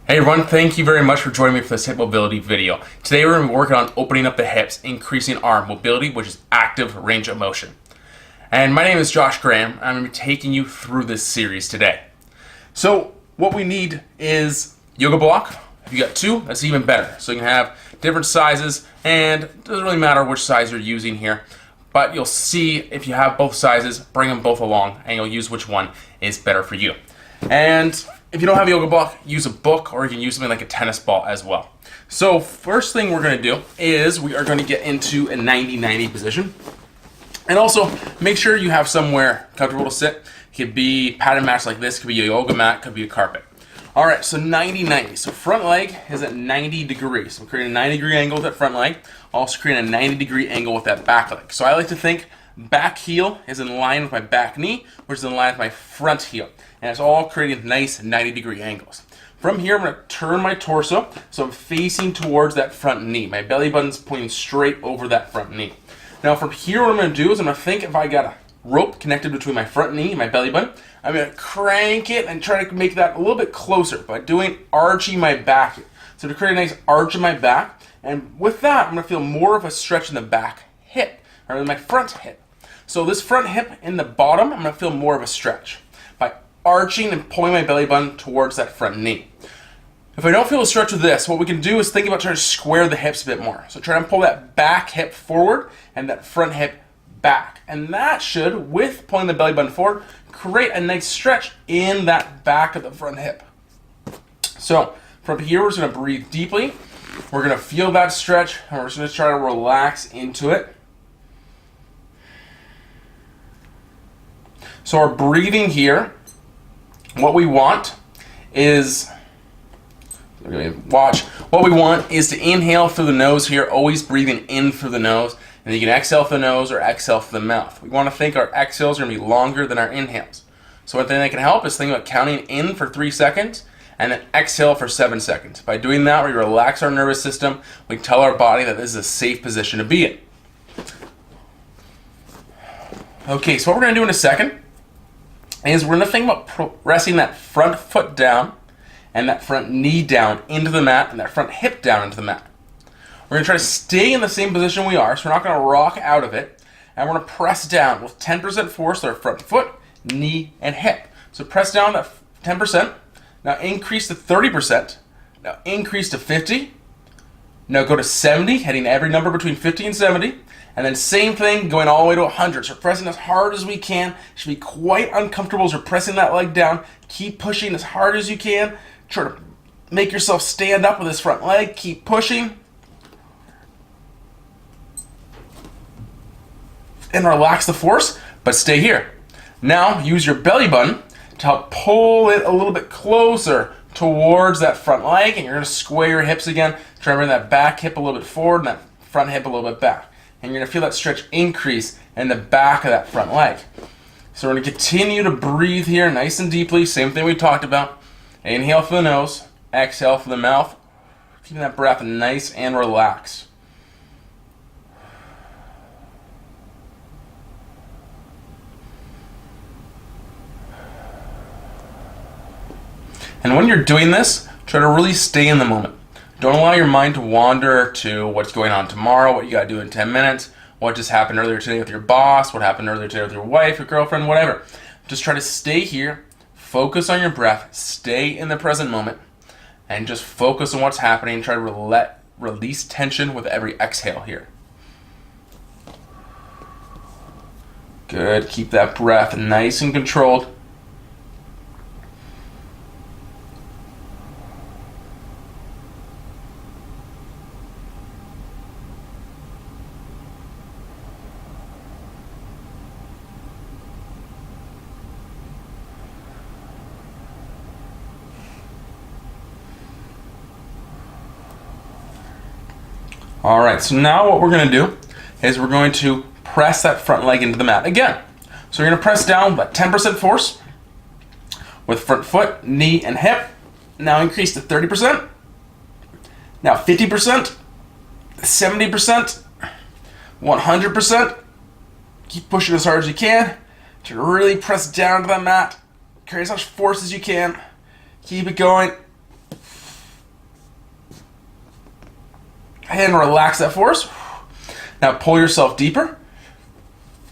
Hey everyone, thank you very much for joining me for this hip mobility video. Today we're going to be working on opening up the hips, increasing arm mobility, which is active range of motion. And my name is Josh Graham. I'm going to be taking you through this series today. So what we need is yoga block. If you got two, that's even better. So you can have different sizes, and it doesn't really matter which size you're using here. But you'll see if you have both sizes, bring them both along, and you'll use which one is better for you. And if you don't have a yoga block, use a book, or you can use something like a tennis ball as well. So first thing we're going to do is we are going to get into a 90-90 position. And also make sure you have somewhere comfortable to sit. It could be padded mats like this, it could be a yoga mat, it could be a carpet. All right, so 90-90. So front leg is at 90 degrees. So I'm creating a 90-degree angle with that front leg. Also creating a 90-degree angle with that back leg. So I like to think back heel is in line with my back knee, which is in line with my front heel. And it's all creating nice 90-degree angles. From here, I'm going to turn my torso so I'm facing towards that front knee. My belly button's pointing straight over that front knee. Now from here, what I'm going to do is I'm going to think if I got a rope connected between my front knee and my belly button, I'm going to crank it and try to make that a little bit closer by arching my back. So to create a nice arch in my back, and with that, I'm going to feel more of a stretch in the back hip, or in my front hip. So this front hip in the bottom, I'm going to feel more of a stretch by arching and pulling my belly button towards that front knee. If I don't feel a stretch with this, what we can do is think about trying to square the hips a bit more. So try and pull that back hip forward and that front hip back. And that should, with pulling the belly button forward, create a nice stretch in that back of the front hip. So from here, we're just going to breathe deeply. We're going to feel that stretch, and we're just going to try to relax into it. So our breathing here, what we want is to inhale through the nose here, always breathing in through the nose, and you can exhale through the nose or exhale through the mouth. We want to think our exhales are going to be longer than our inhales. So one thing that can help is think about counting in for 3 seconds and then exhale for 7 seconds. By doing that, we relax our nervous system. We tell our body that this is a safe position to be in. Okay, so what we're going to do in a second is we're going to think about pressing that front foot down and that front knee down into the mat and that front hip down into the mat. We're going to try to stay in the same position we are, so we're not going to rock out of it. And we're going to press down with 10% force to our front foot, knee, and hip. So press down at 10%. Now increase to 30%. Now increase to 50. Now go to 70, hitting every number between 50 and 70. And then same thing, going all the way to 100. So pressing as hard as we can. It should be quite uncomfortable as you're pressing that leg down. Keep pushing as hard as you can. Try to make yourself stand up with this front leg. Keep pushing. And relax the force, but stay here. Now use your belly button to help pull it a little bit closer towards that front leg, and you're going to square your hips again. Try to bring that back hip a little bit forward and that front hip a little bit back. And you're going to feel that stretch increase in the back of that front leg. So we're going to continue to breathe here nice and deeply. Same thing we talked about. Inhale through the nose, exhale through the mouth. Keeping that breath nice and relaxed. And when you're doing this, try to really stay in the moment. Don't allow your mind to wander to what's going on tomorrow, what you gotta do in 10 minutes, what just happened earlier today with your boss, what happened earlier today with your wife, your girlfriend, whatever. Just try to stay here, focus on your breath, stay in the present moment, and just focus on what's happening. Try to release tension with every exhale here. Good, keep that breath nice and controlled. All right, so now what we're going to do is we're going to press that front leg into the mat again. So you're going to press down with 10% force with front foot, knee, and hip. Now increase to 30%. Now 50%, 70%, 100%. Keep pushing as hard as you can to really press down to the mat. Carry as much force as you can. Keep it going. and relax that force. Now pull yourself deeper.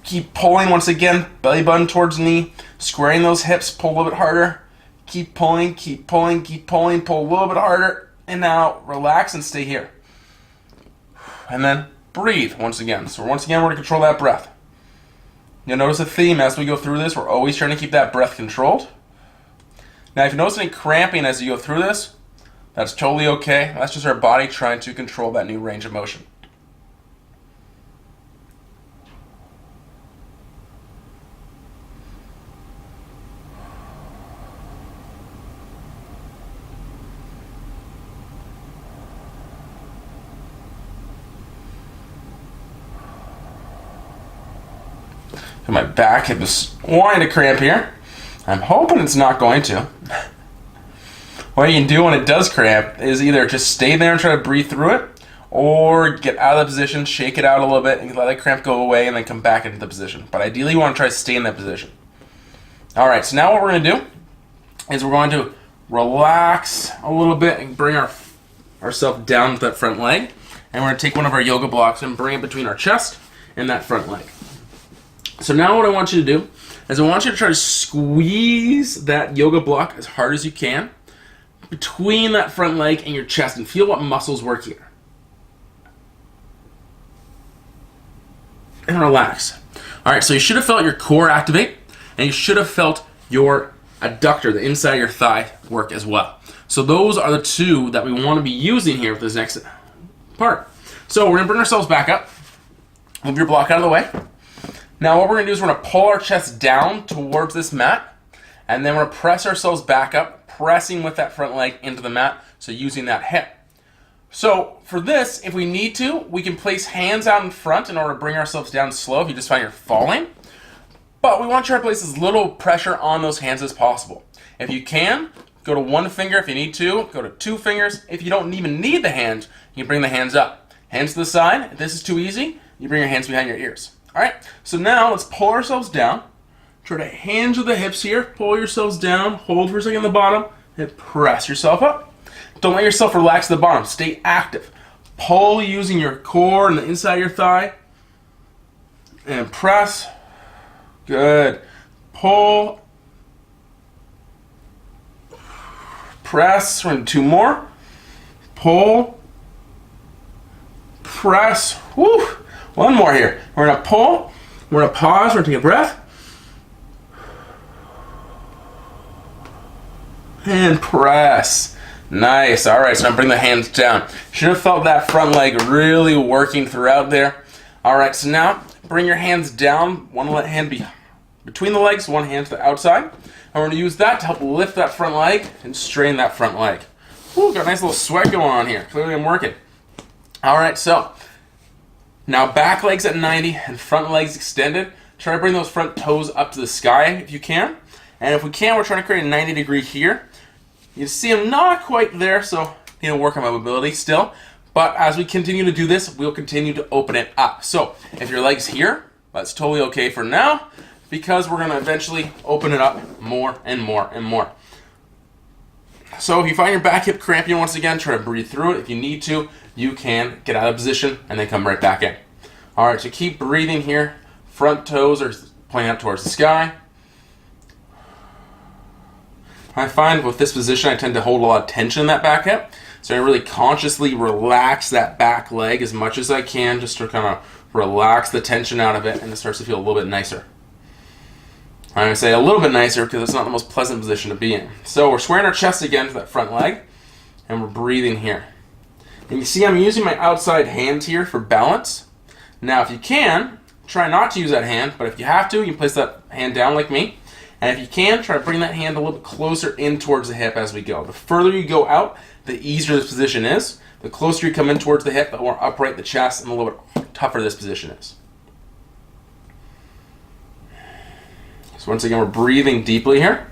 Keep pulling once again, belly button towards knee, squaring those hips, pull a little bit harder. Keep pulling, keep pulling, keep pulling, pull a little bit harder, and now relax and stay here. And then breathe once again. So once again, we're going to control that breath. You'll notice a theme as we go through this. We're always trying to keep that breath controlled. Now, if you notice any cramping as you go through this, that's totally okay. That's just our body trying to control that new range of motion. My back hip is wanting to cramp here. I'm hoping it's not going to. What you can do when it does cramp is either just stay there and try to breathe through it, or get out of the position, shake it out a little bit, and let that cramp go away, and then come back into the position. But ideally, you want to try to stay in that position. All right, so now what we're going to do is we're going to relax a little bit and bring ourselves down with that front leg. And we're going to take one of our yoga blocks and bring it between our chest and that front leg. So now what I want you to do is I want you to try to squeeze that yoga block as hard as you can between that front leg and your chest and feel what muscles work here. And relax. All right, so you should have felt your core activate, and you should have felt your adductor, the inside of your thigh, work as well. So those are the two that we want to be using here with this next part. So we're going to bring ourselves back up. Move your block out of the way. Now what we're going to do is we're going to pull our chest down towards this mat, and then we're going to press ourselves back up, pressing with that front leg into the mat, so using that hip. So for this, if we need to, we can place hands out in front in order to bring ourselves down slow if you just find you're falling. But we want to try to place as little pressure on those hands as possible. If you can, go to one finger. If you need to, go to two fingers. If you don't even need the hand, you can bring the hands up. Hands to the side. If this is too easy, you bring your hands behind your ears. All right, so now let's pull ourselves down. Try to hinge with the hips here. Pull yourselves down. Hold for a second at the bottom. And press yourself up. Don't let yourself relax at the bottom. Stay active. Pull using your core and the inside of your thigh. And press. Good. Pull. Press. We're going to do two more. Pull. Press. Woo. One more here. We're going to pull. We're going to pause. We're going to take a breath. And press. Nice. All right, so now bring the hands down. Should have felt that front leg really working throughout there. All right, so now bring your hands down. One hand be between the legs, one hand to the outside. And we're going to use that to help lift that front leg and strain that front leg. Ooh, got a nice little sweat going on here. Clearly I'm working. All right, so now back legs at 90 and front legs extended. Try to bring those front toes up to the sky if you can. And if we can, we're trying to create a 90 degree here. You can see I'm not quite there, so need to work on my mobility still. But as we continue to do this, we'll continue to open it up. So if your leg's here, that's totally okay for now, because we're gonna eventually open it up more and more and more. So if you find your back hip cramping once again, try to breathe through it. If you need to, you can get out of position and then come right back in. All right, so keep breathing here. Front toes are pointing up towards the sky. I find with this position, I tend to hold a lot of tension in that back hip. So I really consciously relax that back leg as much as I can, just to kind of relax the tension out of it, and it starts to feel a little bit nicer. I'm going to say a little bit nicer because it's not the most pleasant position to be in. So we're squaring our chest again to that front leg, and we're breathing here. And you see I'm using my outside hand here for balance. Now if you can, try not to use that hand, but if you have to, you can place that hand down like me. And if you can, try to bring that hand a little bit closer in towards the hip as we go. The further you go out, the easier this position is. The closer you come in towards the hip, the more upright the chest and a little bit tougher this position is. So once again, we're breathing deeply here.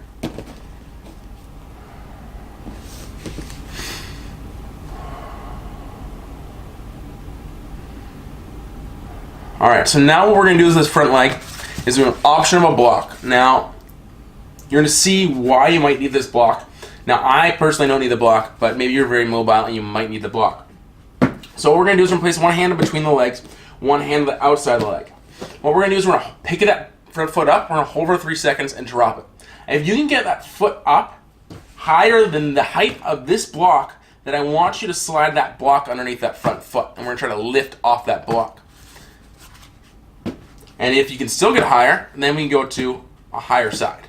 All right, so now what we're gonna do with this front leg is we're gonna option of a block. Now, you're gonna see why you might need this block. Now, I personally don't need the block, but maybe you're very mobile and you might need the block. So what we're going to do is we're going to place one hand in between the legs, one hand on the outside of the leg. What we're going to do is we're going to pick that front foot up, we're going to hold for 3 seconds and drop it. And if you can get that foot up higher than the height of this block, then I want you to slide that block underneath that front foot. And we're going to try to lift off that block. And if you can still get higher, then we can go to a higher side.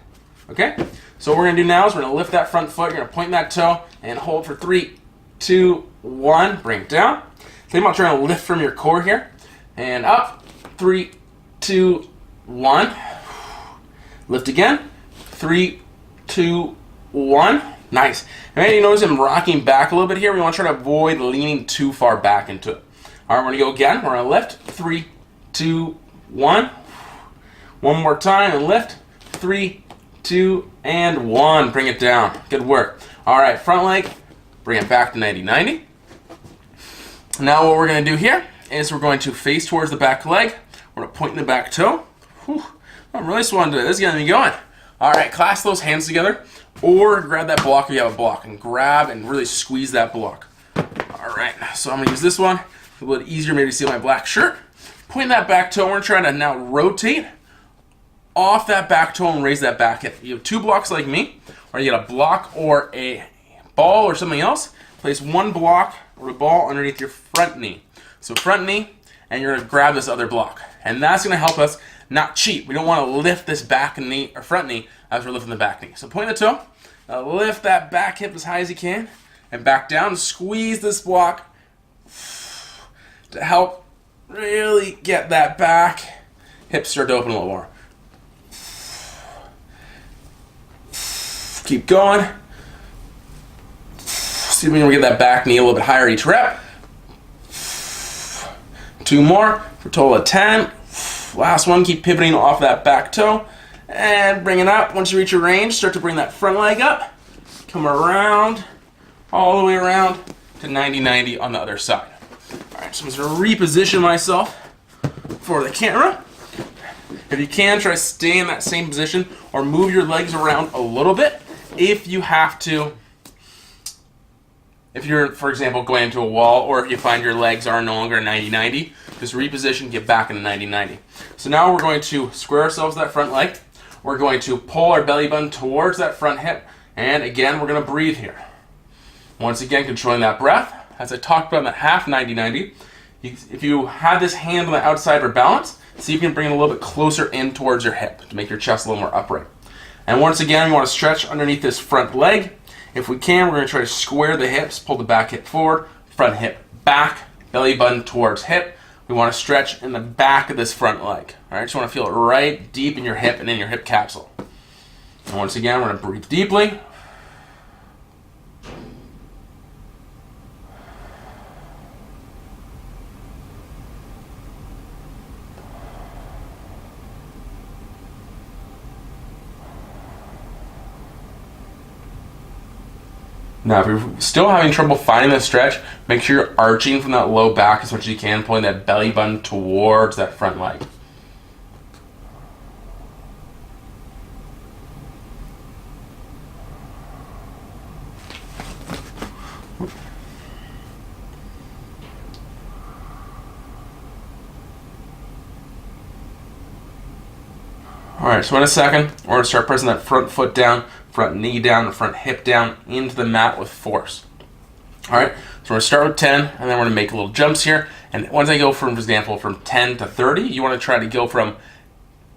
Okay? So what we're going to do now is we're going to lift that front foot, you're going to point that toe, and hold for 3, 2, 1, bring it down. Think about trying to lift from your core here. And up, 3, 2, 1. Lift again, 3, 2, 1. Nice. And you notice I'm rocking back a little bit here. We want to try to avoid leaning too far back into it. All right, we're going to go again. We're going to lift, 3, 2, 1. One more time and lift, 3, 2, and 1. Bring it down. Good work. All right, front leg, bring it back to 90-90. Now what we're going to do here is we're going to face towards the back leg. We're going to point in the back toe. Whew. I'm really swanning today. This is getting me going. All right, clasp those hands together or grab that block if you have a block and grab and really squeeze that block. All right, so I'm going to use this one. A little bit easier maybe to see my black shirt. Point that back toe. We're trying to now rotate off that back toe and raise that back hip. You have 2 blocks like me, or you get a block or a ball or something else. Place one block or a ball underneath your front knee. So front knee, and you're going to grab this other block. And that's going to help us not cheat. We don't want to lift this back knee or front knee as we're lifting the back knee. So point the toe, lift that back hip as high as you can, and back down. Squeeze this block to help really get that back hip start to open a little more. Keep going. See if we can get that back knee a little bit higher each rep. 2 more for a total of 10. Last one, keep pivoting off that back toe and bring it up. Once you reach your range, start to bring that front leg up. Come around, all the way around to 90-90 on the other side. All right, so I'm just going to reposition myself for the camera. If you can, try to stay in that same position or move your legs around a little bit if you have to. If you're, for example, going into a wall, or if you find your legs are no longer 90-90, just reposition, get back into 90-90. So now we're going to square ourselves that front leg. We're going to pull our belly button towards that front hip, and again, we're going to breathe here. Once again, controlling that breath. As I talked about in the half 90-90, if you have this hand on the outside for balance, see if you can bring it a little bit closer in towards your hip to make your chest a little more upright. And once again, we want to stretch underneath this front leg. If we can, we're going to try to square the hips, pull the back hip forward, front hip back, belly button towards hip. We want to stretch in the back of this front leg. All right, just want to feel it right deep in your hip and in your hip capsule. And once again, we're going to breathe deeply. Now, if you're still having trouble finding the stretch, make sure you're arching from that low back as much as you can, pulling that belly button towards that front leg. Alright, so in a second, we're going to start pressing that front foot down, front knee down, the front hip down into the mat with force. Alright, so we're going to start with 10, and then we're going to make little jumps here. And once I go from, for example, from 10 to 30, you want to try to go from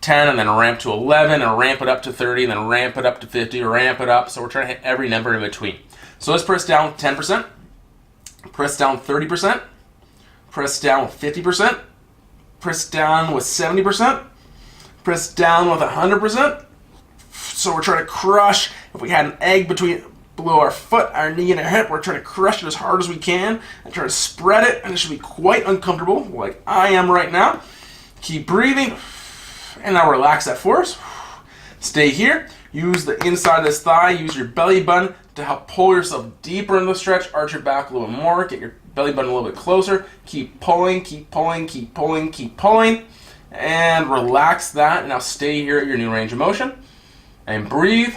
10 and then ramp to 11, and ramp it up to 30, and then ramp it up to 50, ramp it up. So we're trying to hit every number in between. So let's press down with 10%, press down 30%, press down with 50%, press down with 70%, press down with 100%. So we're trying to crush. If we had an egg below our foot, our knee, and our hip, we're trying to crush it as hard as we can and try to spread it, and it should be quite uncomfortable, like I am right now. Keep breathing, and now relax that force. Stay here. Use the inside of this thigh. Use your belly button to help pull yourself deeper in the stretch. Arch your back a little bit more. Get your belly button a little bit closer. Keep pulling, keep pulling, keep pulling, keep pulling. And relax that. Now stay here at your new range of motion. And breathe.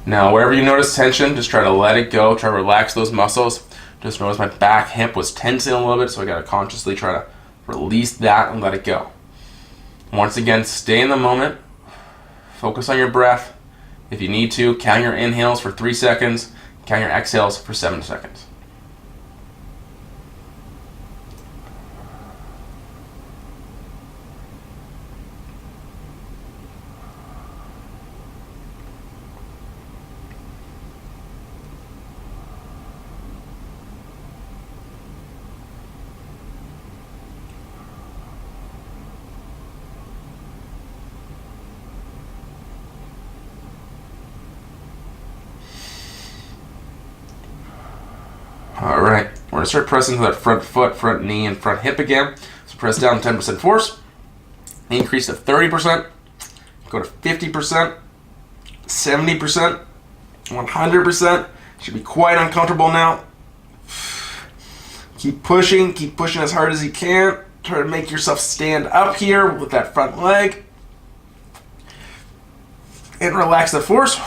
Now, wherever you notice tension, just try to let it go. Try to relax those muscles. Just notice my back hip was tensing a little bit, so I got to consciously try to release that and let it go. Once again, stay in the moment. Focus on your breath. If you need to, count your inhales for 3 seconds. Count your exhales for 7 seconds. Alright, we're going to start pressing to that front foot, front knee, and front hip again. So press down 10% force. Increase to 30%. Go to 50%. 70%. 100%. Should be quite uncomfortable now. Keep pushing as hard as you can. Try to make yourself stand up here with that front leg. And relax the force.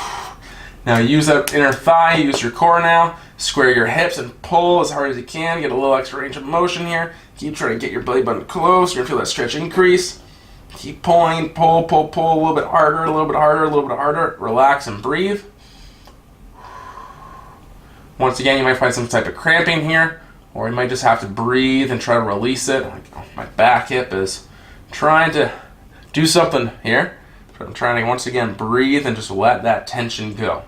Now use that inner thigh, use your core now. Square your hips and pull as hard as you can. Get a little extra range of motion here. Keep trying to get your belly button close. You're gonna feel that stretch increase. Keep pulling, pull, pull, pull, a little bit harder, a little bit harder, a little bit harder. Relax and breathe. Once again, you might find some type of cramping here, or you might just have to breathe and try to release it. My back hip is trying to do something here. But I'm trying to, once again, breathe and just let that tension go.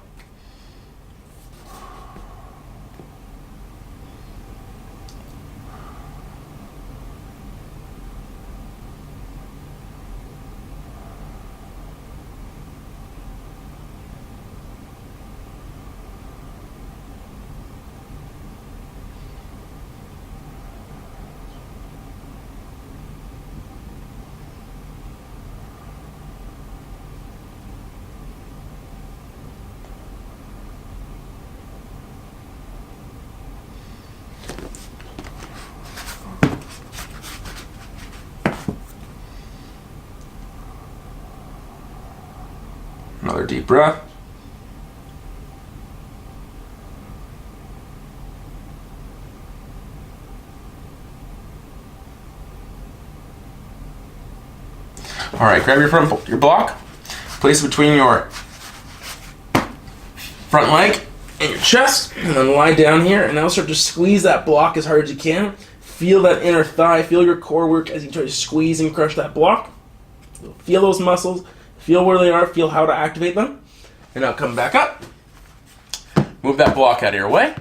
Another deep breath. All right, grab your block, place it between your front leg and your chest, and then lie down here, and now start to squeeze that block as hard as you can. Feel that inner thigh, feel your core work as you try to squeeze and crush that block. Feel those muscles, feel where they are, feel how to activate them. And now come back up. Move that block out of your way.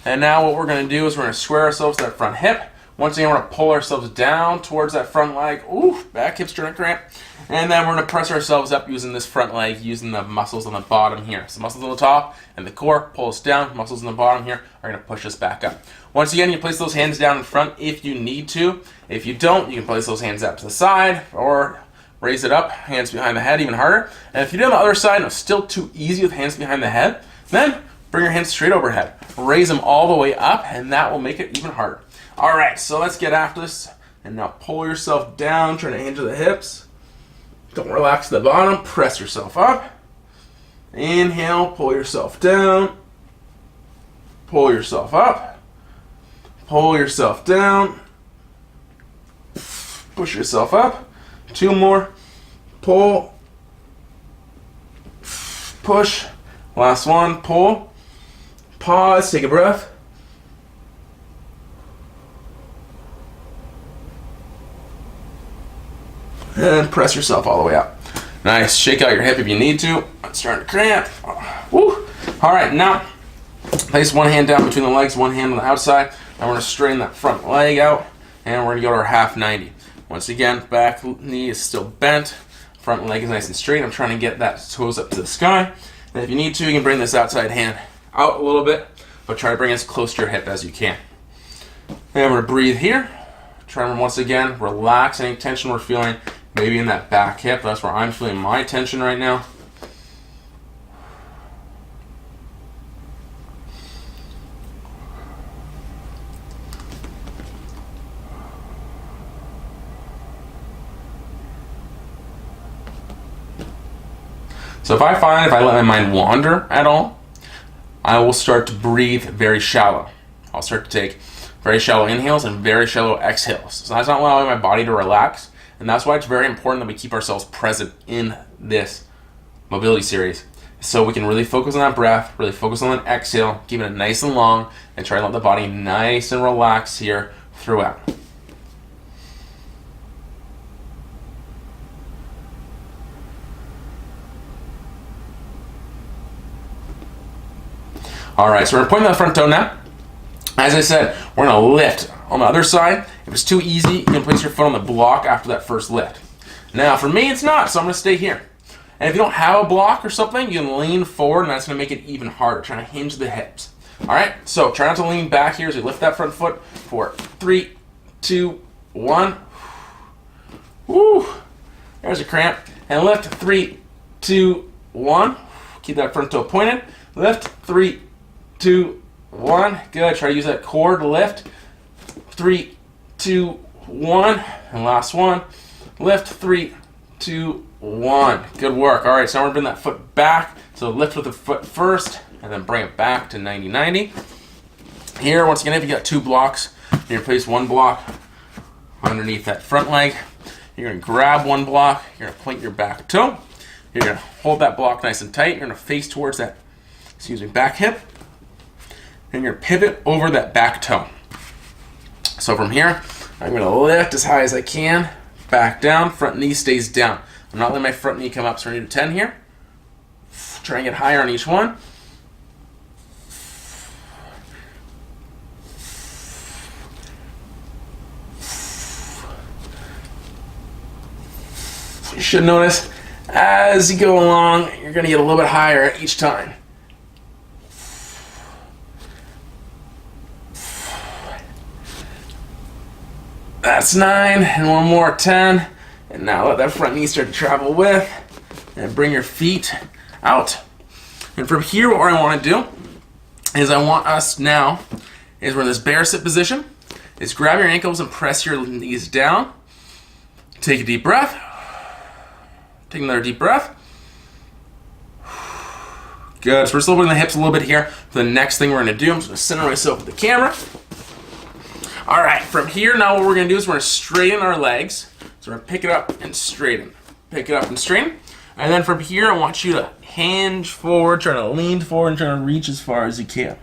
And now what we're going to do is we're going to square ourselves to that front hip. Once again, we're going to pull ourselves down towards that front leg. Ooh, back hip's trying to cramp. And then we're going to press ourselves up using this front leg, using the muscles on the bottom here. So muscles on the top and the core pull us down. Muscles on the bottom here are going to push us back up. Once again, you place those hands down in front if you need to. If you don't, you can place those hands up to the side or raise it up, hands behind the head, even harder. And if you do on the other side and it's still too easy with hands behind the head, then bring your hands straight overhead. Raise them all the way up, and that will make it even harder. All right, so let's get after this. And now pull yourself down, trying to hinge the hips. Don't relax the bottom, press yourself up. Inhale, pull yourself down. Pull yourself up. Pull yourself down. Push yourself up. 2 more. Pull. Push. Last one. Pull. Pause. Take a breath. And press yourself all the way up. Nice. Shake out your hip if you need to. It's starting to cramp. Woo. All right, now place one hand down between the legs, one hand on the outside. And we're going to straighten that front leg out, and we're going to go to our half 90. Once again, back knee is still bent. Front leg is nice and straight. I'm trying to get that toes up to the sky. And if you need to, you can bring this outside hand out a little bit, but try to bring it as close to your hip as you can. And we're going to breathe here. Try to, once again, relax any tension we're feeling, maybe in that back hip. That's where I'm feeling my tension right now. So if I let my mind wander at all, I will start to breathe very shallow. I'll start to take very shallow inhales and very shallow exhales. So that's not allowing my body to relax, and that's why it's very important that we keep ourselves present in this mobility series. So we can really focus on that breath, really focus on that exhale, keep it nice and long, and try to let the body nice and relax here throughout. All right, so we're pointing that front toe now. As I said, we're gonna lift on the other side. If it's too easy, you can place your foot on the block after that first lift. Now, for me, it's not, so I'm gonna stay here. And if you don't have a block or something, you can lean forward, and that's gonna make it even harder, trying to hinge the hips. All right, so try not to lean back here as you lift that front foot for 3, 2, 1. Woo, there's a cramp. And lift, 3, 2, 1. Keep that front toe pointed. Lift, 3, 2, 1. Good. Try to use that core to lift. 3, 2, 1. And last one. Lift. 3, 2, 1. Good work. All right. So now we're bringing that foot back. So lift with the foot first, and then bring it back to 90-90. Here, once again, if you got 2 blocks, you're gonna place 1 block underneath that front leg. You're gonna grab 1 block. You're gonna point your back toe. You're gonna hold that block nice and tight. You're gonna face towards that, back hip. And you're gonna pivot over that back toe. So from here, I'm gonna lift as high as I can, back down, front knee stays down. I'm not letting my front knee come up, so we're gonna do 10 here. Try and get higher on each one. You should notice as you go along, you're gonna get a little bit higher each time. That's 9, and one more, 10. And now let that front knee start to travel with, and bring your feet out. And from here, what I want to do is we're in this bear sit position, is grab your ankles and press your knees down. Take a deep breath. Take another deep breath. Good. So we're still bringing the hips a little bit here. For the next thing we're going to do, I'm just going to center myself with the camera. All right, from here, now what we're gonna do is we're gonna straighten our legs. So we're gonna pick it up and straighten. Pick it up and straighten. And then from here, I want you to hinge forward, trying to lean forward and trying to reach as far as you can.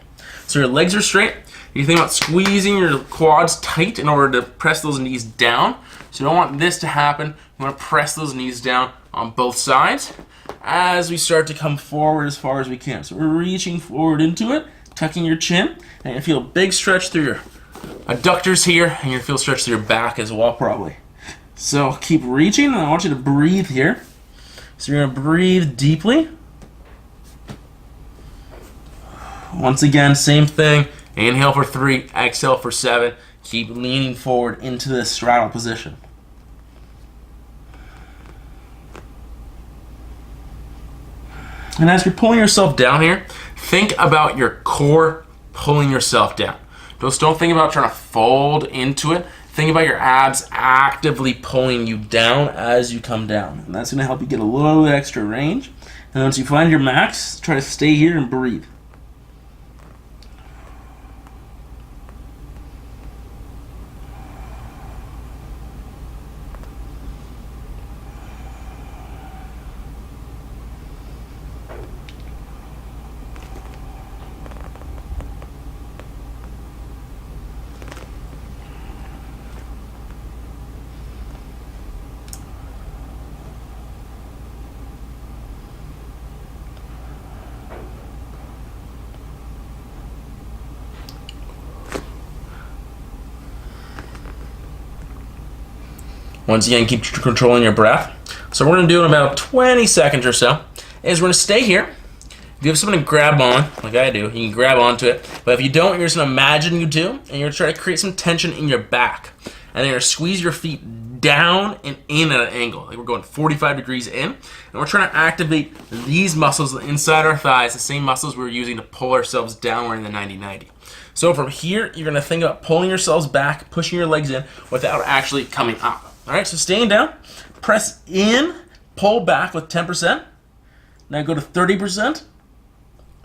So your legs are straight. You think about squeezing your quads tight in order to press those knees down. So you don't want this to happen. You wanna press those knees down on both sides as we start to come forward as far as we can. So we're reaching forward into it, tucking your chin, and you feel a big stretch through your adductors here, and you're gonna feel stretch through your back as well, probably. So keep reaching, and I want you to breathe here. So you're gonna breathe deeply. Once again, same thing. Inhale for 3, exhale for 7. Keep leaning forward into this straddle position. And as you're pulling yourself down here, think about your core pulling yourself down. Just don't think about trying to fold into it. Think about your abs actively pulling you down as you come down. And that's gonna help you get a little bit extra range. And once you find your max, try to stay here and breathe. Once again, keep controlling your breath. So we're gonna do in about 20 seconds or so, is we're gonna stay here. If you have something to grab on, like I do, you can grab onto it. But if you don't, you're just gonna imagine you do, and you're gonna try to create some tension in your back. And then you're gonna squeeze your feet down and in at an angle. Like we're going 45 degrees in. And we're trying to activate these muscles inside our thighs, the same muscles we were using to pull ourselves downward in the 90-90. So from here, you're gonna think about pulling yourselves back, pushing your legs in without actually coming up. All right, so staying down, press in, pull back with 10%, Now go to 30%.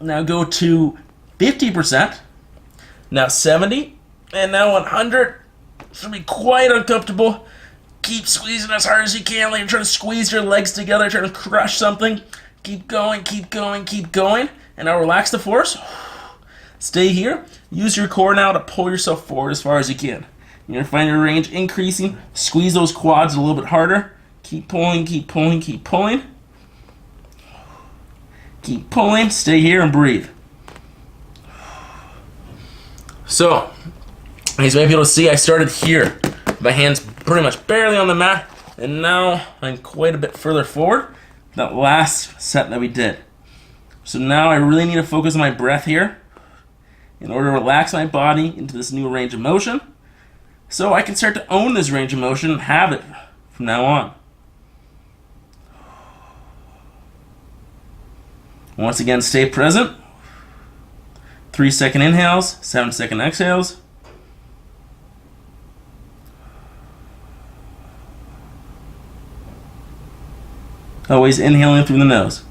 Now go to 50%. Now 70. And now 100. It's going to be quite uncomfortable. Keep squeezing as hard as you can, like you're trying to squeeze your legs together, trying to crush something. Keep going, keep going, keep going. And now relax the force. Stay here. Use your core now to pull yourself forward as far as you can. You're going to find your range increasing. Squeeze those quads a little bit harder. Keep pulling, keep pulling, keep pulling. Keep pulling. Stay here and breathe. So, as you might be able to see, I started here. My hands pretty much barely on the mat. And now I'm quite a bit further forward. That last set that we did. So now I really need to focus on my breath here in order to relax my body into this new range of motion so I can start to own this range of motion and have it from now on. Once again, stay present. 3-second inhales, 7-second exhales. Always inhaling through the nose.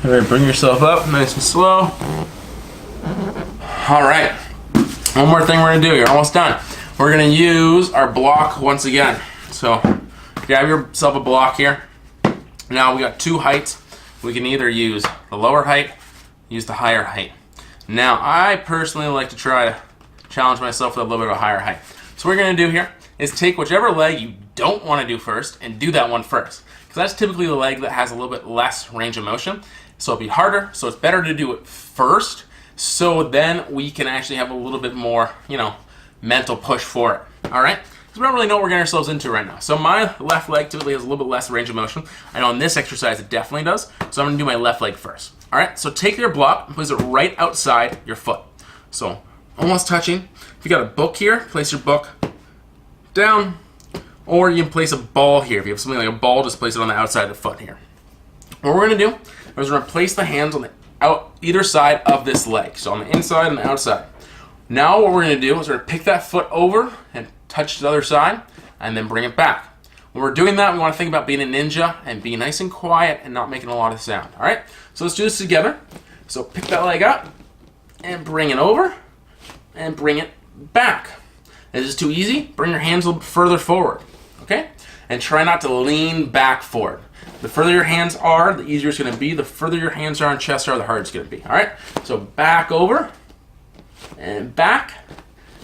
All right, bring yourself up nice and slow. All right, one more thing we're gonna do. You're almost done. We're gonna use our block once again. So grab yourself a block here. Now we got two heights. We can either use the lower height, use the higher height. Now I personally like to try to challenge myself with a little bit of a higher height. So what we're gonna do here is take whichever leg you don't wanna do first and do that one first. Because that's typically the leg that has a little bit less range of motion. So it'll be harder, so it's better to do it first, so then we can actually have a little bit more, mental push for it, all right? Because we don't really know what we're getting ourselves into right now. So my left leg typically has a little bit less range of motion. I know in this exercise it definitely does, so I'm gonna do my left leg first. All right, so take your block and place it right outside your foot. So almost touching. If you got a book here, place your book down, or you can place a ball here. If you have something like a ball, just place it on the outside of the foot here. What we're gonna do is we're gonna place the hands on the either side of this leg. So on the inside and the outside. Now what we're gonna do is we're gonna pick that foot over and touch the other side and then bring it back. When we're doing that, we wanna think about being a ninja and being nice and quiet and not making a lot of sound, all right? So let's do this together. So pick that leg up and bring it over and bring it back. If this is too easy, bring your hands a little bit further forward, okay? And try not to lean back forward. The further your hands are, the easier it's going to be. The further your hands are and chest are, the harder it's going to be. All right? So back over and back.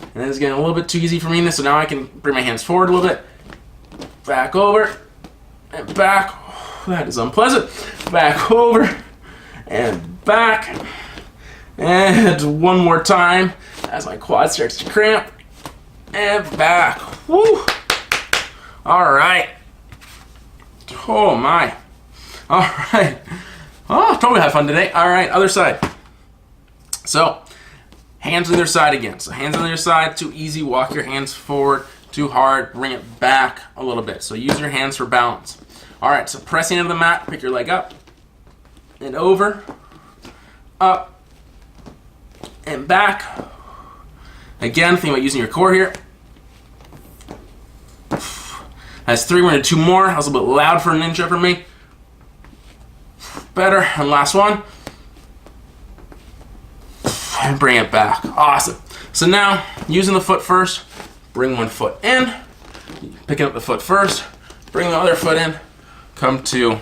And then it's getting a little bit too easy for me, so now I can bring my hands forward a little bit. Back over and back. That is unpleasant. Back over and back. And one more time as my quad starts to cramp. And back. Woo! All right. Oh my. All right. Oh, totally had fun today. All right, other side. So, hands on the other side again. So hands on the other side, too easy. Walk your hands forward. Too hard, bring it back a little bit. So use your hands for balance. All right, so pressing into the mat, pick your leg up and over, up and back. Again, think about using your core here. That's 3, we're gonna do 2 more. That was a little bit loud for a ninja for me. Better, and last one. And bring it back, awesome. So now, using the foot first, bring one foot in, picking up the foot first, bring the other foot in, come to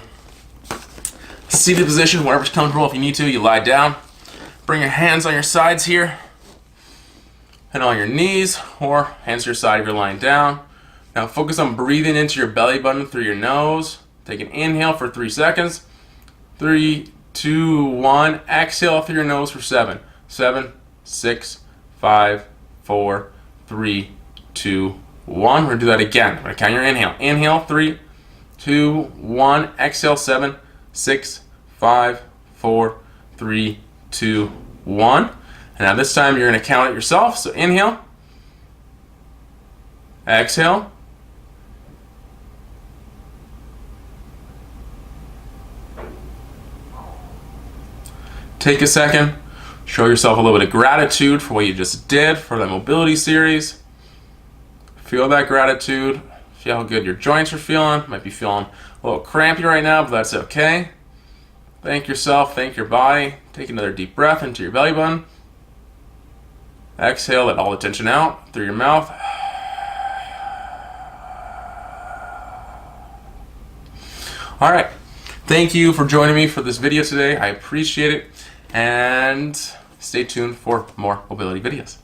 seated position, wherever's comfortable. If you need to, you lie down. Bring your hands on your sides here, and on your knees, or hands to your side if you're lying down. Now focus on breathing into your belly button through your nose. Take an inhale for 3 seconds. 3, 2, 1. Exhale through your nose for 7. 7, 6, 5, 4, 3, 2, 1. We're going to do that again. We're going to count your inhale. Inhale, 3, 2, 1. Exhale, 7, 6, 5, 4, 3, 2, 1. And now this time you're going to count it yourself. So inhale, exhale, take a second, show yourself a little bit of gratitude for what you just did for that mobility series. Feel that gratitude. Feel how good your joints are feeling. Might be feeling a little crampy right now, but that's okay. Thank yourself, thank your body. Take another deep breath into your belly button. Exhale, let all the tension out through your mouth. All right, thank you for joining me for this video today. I appreciate it, and stay tuned for more mobility videos.